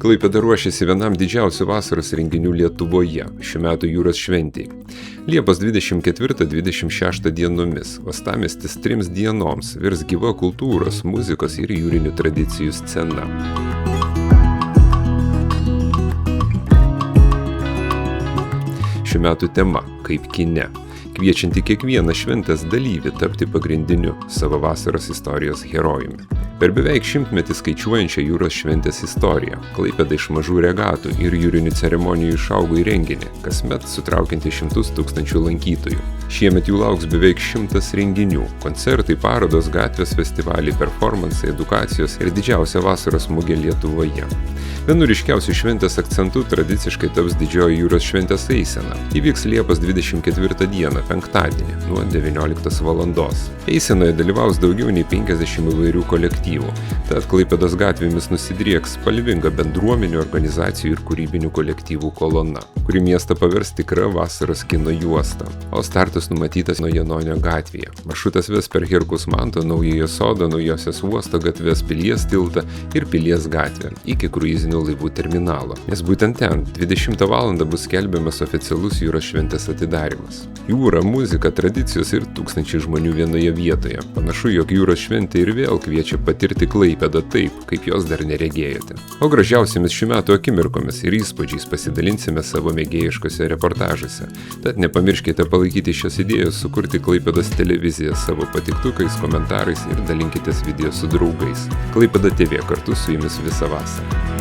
Klaipėda ruošiasi vienam didžiausių vasaros renginių Lietuvoje šių metų jūros šventei. Liepos 24-26 dienomis uostamiestis 3 dienoms virs gyva kultūros, muzikos ir jūrinių tradicijų scena. Šių metų tema – kaip kine, kviečianti kiekvieną šventės dalyvį tapti pagrindiniu savo vasaros istorijos herojumi. Per beveik 100 skaičiuojančią jūros šventės istoriją, Klaipėda iš mažų regatų ir jūrinių ceremonijų išaugo į renginį, kasmet sutraukiantį 100 000 lankytojų. Šiemet jų lauks beveik 100 renginių – koncertai, parodos, gatvės festivaliai, performansai, edukacijos ir didžiausia vasaros mugė Lietuvoje. Vienu ryškiausių šventės akcentų tradiciškai taps didžioji jūros šventės eisena. Įvyks Liepos 24 dieną, penktadienį, nuo 19 valandos. Eisenoje dalyvaus daugiau nei 50 įvairių kolektyvų, tad Klaipėdos gatvėmis nusidrieks spalvinga bendruomenių, organizacijų ir kūrybinių kolektyvų kolona, kuri miestą pavers tikra vasaros kino juosta. O startas numatytas nuo Janonio gatvėje. Maršrutas ves per Herkaus Manto, Naujojo Sodo, Naujosios uosto gatves, Pilies tiltą ir Pilies gatvę iki kruizinių laivų terminalo, nes būtent ten 20 val. Bus skelbiamas oficialus jūros šventės atidarymas. Jūra, muzika, tradicijos ir tūkstančiai žmonių vienoje vietoje. Panašu, jog jūros šventė ir vėl kviečia patirti Klaipėdą taip, kaip jos dar neregėjote. O gražiausiamis šių metų akimirkomis ir įspūdžiais pasidalinsime savo mėgėjiškose reportažuose. Tad nepamirškite palaikyti šios idėjos sukurti Klaipėdos televiziją savo patiktukais, komentarais ir dalinkitės video su draugais. Klaipėda TV kartu su jumis visą vasarą.